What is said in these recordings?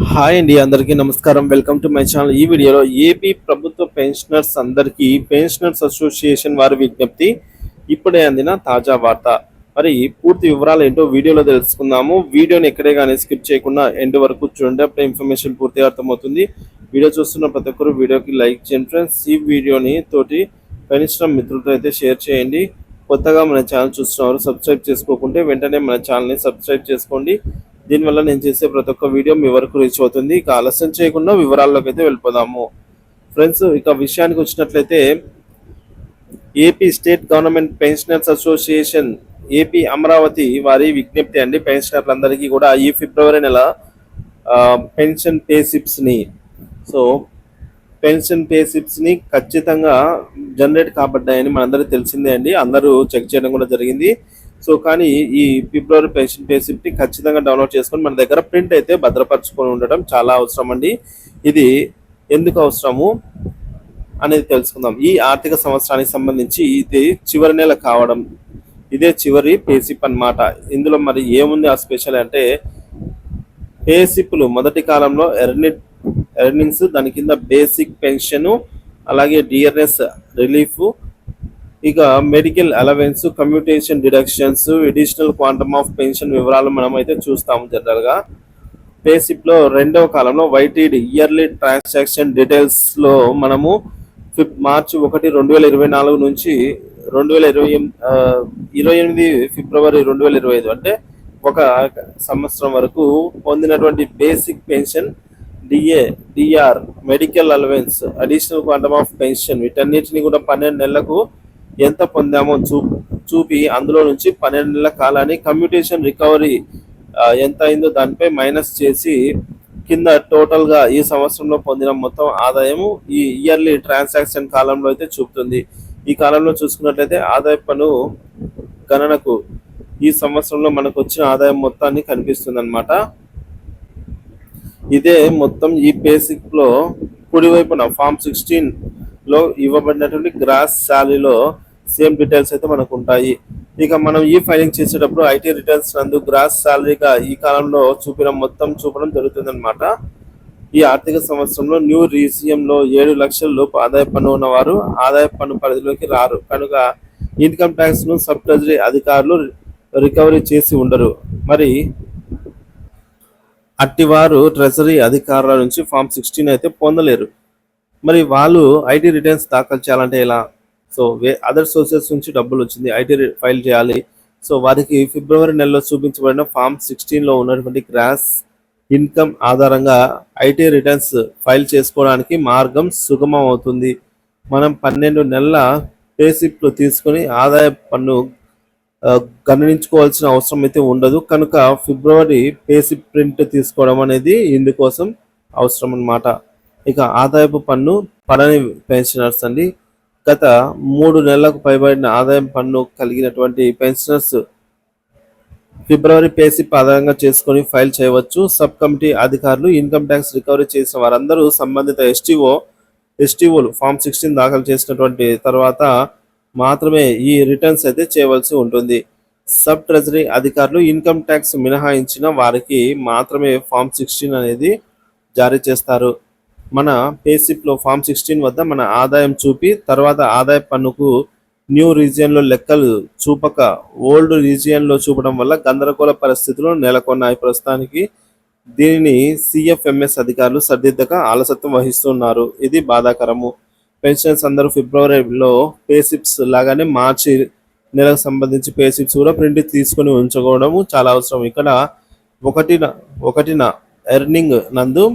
Hi అండి, అందరికీ నమస్కారం. Welcome to my channel. ఈ వీడియోలో ఏపీ ప్రభుత్వ పెన్షనర్స్ అందరికీ పెన్షనర్స్ అసోసియేషన్ వారి విజ్ఞప్తి, ఇప్పుడే అందిన తాజా వార్త. మరి పూర్తి వివరాలు ఏంటో వీడియోలో తెలుసుకుందాము. వీడియోని ఎక్కడే కానీ స్కిప్ చేయకుండా ఎండ్ వరకు చూడండి, అప్పుడే ఇన్ఫర్మేషన్ పూర్తిగా అర్థమవుతుంది. వీడియో చూస్తున్న ప్రతి ఒక్కరు వీడియోకి లైక్ చేయండి ఫ్రెండ్స్. ఈ వీడియోని తోటి పెన్షనర్ మిత్రులతో అయితే షేర్ చేయండి. కొత్తగా మన ఛానల్ చూస్తున్నవారు సబ్స్క్రైబ్ చేసుకోకుంటే వెంటనే మన ఛానల్ని సబ్స్క్రైబ్ చేసుకోండి. దీనివల్ల నేను చేసే ప్రతి ఒక్క వీడియో మీ వరకు రీచ్ అవుతుంది. ఇక ఆలస్యం చేయకుండా వివరాల్లోకి అయితే వెళ్ళిపోదాము ఫ్రెండ్స్. ఇక విషయానికి వచ్చినట్లయితే AP state government pensioners association AP Amaravati వారి విజ్ఞప్తి అండి, పెన్షనర్లందరికీ కూడా ఈ ఫిబ్రవరి నెల పెన్షన్ పే సిప్స్ని పెన్షన్ పే సిప్స్ని ఖచ్చితంగా జనరేట్ కాబడ్డాయని మనందరికీ తెలిసిందే అండి, అందరూ చెక్ చేయడం కూడా జరిగింది. సో కానీ ఈ ఫిబ్రవరి పెన్షన్ పే స్లిప్ని ఖచ్చితంగా డౌన్లోడ్ చేసుకొని మన దగ్గర ప్రింట్ అయితే భద్రపరచుకొని ఉండడం చాలా అవసరం అండి. ఇది ఎందుకు అవసరము అనేది తెలుసుకుందాం. ఈ ఆర్థిక సంవత్సరానికి సంబంధించి ఇది చివరి నెల కావడం, ఇదే చివరి పే స్లిప్ అన్నమాట. ఇందులో మరి ఏముంది ఆ స్పెషల్ అంటే, పే స్లిప్లు మొదటి కాలంలో ఎర్నింగ్స్, దాని కింద బేసిక్ పెన్షన్, అలాగే డిఆర్ఎస్ రిలీఫ్, ఇక medical allowance, commutation deductions, additional quantum of pension వివరాలు మనం అయితే చూస్తాము. జనరల్గా పే స్లిప్ లో రెండవ కాలంలో వైటీడీ ఇయర్లీ ట్రాన్సాక్షన్ డీటెయిల్స్ లో మనము మార్చి 1, 2024 నుంచి 28 ఫిబ్రవరి 2025 అంటే ఒక సంవత్సరం వరకు పొందినటువంటి basic pension, DR, medical allowance, additional quantum of pension, వీటన్నిటిని కూడా 12 నెలలకు ఎంత పొందామో చూపి అందులో నుంచి 12 నెలల కాలాన్ని కమ్యూటేషన్ రికవరీ ఎంత అయిందో దానిపై మైనస్ చేసి కింద టోటల్గా ఈ సంవత్సరంలో పొందిన మొత్తం ఆదాయము ఈ ఇయర్లీ ట్రాన్సాక్షన్ కాలంలో అయితే చూపుతుంది. ఈ కాలంలో చూసుకున్నట్లయితే ఆదాయ పన్ను గణనకు ఈ సంవత్సరంలో మనకు వచ్చిన ఆదాయం మొత్తాన్ని కనిపిస్తుంది అనమాట. ఇదే మొత్తం ఈ బేసిక్లో కుడివైపున ఫామ్ 16లో ఇవ్వబడినటువంటి గ్రాస్ శాలరీలో సేమ్ డీటెయిల్స్ అయితే మనకు ఉంటాయి. ఇక మనం ఈ ఫైలింగ్ చేసేటప్పుడు ఐటీ రిటర్న్స్ నందు గ్రాస్ శాలరీగా ఈ కాలంలో చూపడం జరుగుతుంది అనమాట. ఈ ఆర్థిక సంవత్సరంలో న్యూ రీజియంలో 7 లక్షల లోపు ఆదాయ పన్ను ఉన్నవారు ఆదాయ పన్ను పరిధిలోకి రారు కనుక ఇన్కమ్ ట్యాక్స్ ను సబ్ ట్రెజరీ అధికారులు రికవరీ చేసి ఉండరు. మరి అట్టివారు ట్రెజరీ అధికారుల నుంచి ఫామ్ 16 అయితే పొందలేరు. మరి వాళ్ళు ఐటీ రిటర్న్స్ దాఖలు చేయాలంటే ఎలా? సో అదర్ సోర్సెస్ నుంచి డబ్బులు వచ్చింది, ఐటీ ఫైల్ చేయాలి. సో వారికి ఫిబ్రవరి నెలలో చూపించబడిన ఫామ్ 16లో ఉన్నటువంటి గ్రాస్ ఇన్కమ్ ఆధారంగా ఐటీ రిటర్న్స్ ఫైల్ చేసుకోవడానికి మార్గం సుగమం అవుతుంది. మనం 12 నెలల పే స్లిప్లు తీసుకుని ఆదాయ పన్ను గమనించుకోవాల్సిన అవసరం అయితే ఉండదు కనుక ఫిబ్రవరి పే స్లిప్ ప్రింట్ తీసుకోవడం అనేది ఇందుకోసం అవసరం అన్నమాట. ఇక ఆదాయపు పన్ను పడని పెన్షనర్స్ అండి, గత 3 నెలలకు పైబడిన ఆదాయం పన్ను కలిగినటువంటి పెన్షనర్స్ ఫిబ్రవరి పే స్లిప్ ఆధారంగా చేసుకొని ఫైల్ చేయవచ్చు. సబ్ కమిటీ అధికారులు ఇన్కమ్ ట్యాక్స్ రికవరీ చేసిన వారందరూ సంబంధిత ఎస్టీఓలు ఫామ్ 16 దాఖలు చేసినటువంటి తర్వాత మాత్రమే ఈ రిటర్న్స్ అయితే చేయవలసి ఉంటుంది. సబ్ ట్రెజరీ అధికారులు ఇన్కమ్ ట్యాక్స్ మినహాయించిన వారికి మాత్రమే ఫామ్ 16 అనేది జారీ చేస్తారు. మన పే స్లిప్లో ఫామ్ 16 వద్ద మన ఆదాయం చూపి తర్వాత ఆదాయ పన్నుకు న్యూ రీజియన్లో లెక్కలు చూపక ఓల్డ్ రీజియన్లో చూపడం వల్ల గందరగోళ పరిస్థితులు నెలకొన్నాయి ప్రస్తుతానికి. దీనిని సిఎఫ్ఎంఎస్ అధికారులు సరిదిద్దక ఆలస్యం వహిస్తున్నారు. ఇది బాధాకరము. పెన్షనర్స్ అందరూ ఫిబ్రవరిలో పే స్లిప్స్ లాగానే మార్చి నెలకు సంబంధించి పే స్లిప్స్ కూడా ప్రింట్ తీసుకొని ఉంచుకోవడము చాలా అవసరం. ఇక్కడ ఒకటిన ఎర్నింగ్ నందు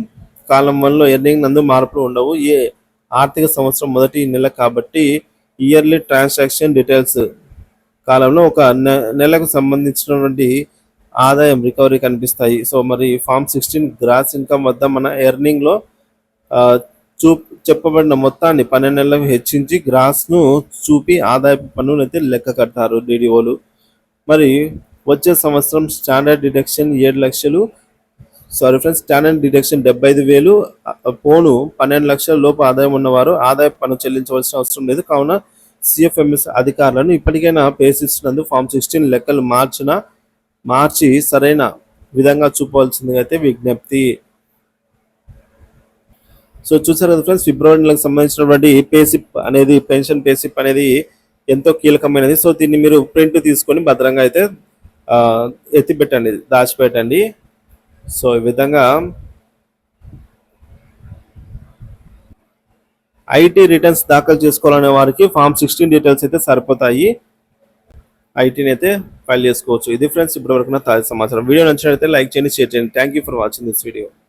కాలం 1లో ఎర్నింగ్ నందు మార్పులు ఉండవు. ఏ ఆర్థిక సంవత్సరం మొదటి నెల కాబట్టి ఇయర్లీ ట్రాన్సాక్షన్ డీటెయిల్స్ కాలంలో ఒక నెలకు సంబంధించినటువంటి ఆదాయం రికవరీ కనిపిస్తాయి. సో మరి ఫామ్ 16 గ్రాస్ ఇన్కమ్ వద్ద మన ఎర్నింగ్లో చెప్పబడిన మొత్తాన్ని 12 నెలలకు హెచ్చించి గ్రాస్ను చూపి ఆదాయపు పన్నును అయితే లెక్క కడతారు డిడిఓలు. మరి వచ్చే సంవత్సరం స్టాండర్డ్ డిడక్షన్ 7 లక్షలు, స్టాండర్డ్ డిడక్షన్ 75,000 పోను 12 లక్షల లోపు ఆదాయం ఉన్నవారు ఆదాయ పన్ను చెల్లించవలసిన అవసరం లేదు. కావున సిఎఫ్ఎంఎస్ అధికారులను ఇప్పటికైనా పే స్లిప్స్ నందు ఫామ్ 16 లెక్కలు మార్చి సరైన విధంగా చూపవలసిందిగా అయితే విజ్ఞప్తి. సో చూసారు కదా ఫ్రెండ్స్, ఫిబ్రవరి నెలకు సంబంధించినటువంటి పేసిప్ అనేది, పెన్షన్ పేసిప్ అనేది ఎంతో కీలకమైనది. సో దీన్ని మీరు ప్రింట్ తీసుకొని భద్రంగా అయితే ఆ, ఎత్తిపెట్టండి, దాచిపెట్టండి. సో ఈ విధంగా ఐటీ రిటర్న్స్ దాఖలు చేసుకోవాలనే వారికి ఫామ్ 16 డీటెయిల్స్ అయితే సరిపోతాయి. ఐటీని అయితే ఫైల్ చేసుకోవచ్చు. ఇది ఫ్రెండ్స్ ఇప్పటివరకు నా తాజా సమాచారం. వీడియో నచ్చినట్లయితే లైక్ చేయండి, షేర్ చేయండి. Thank you for watching this video.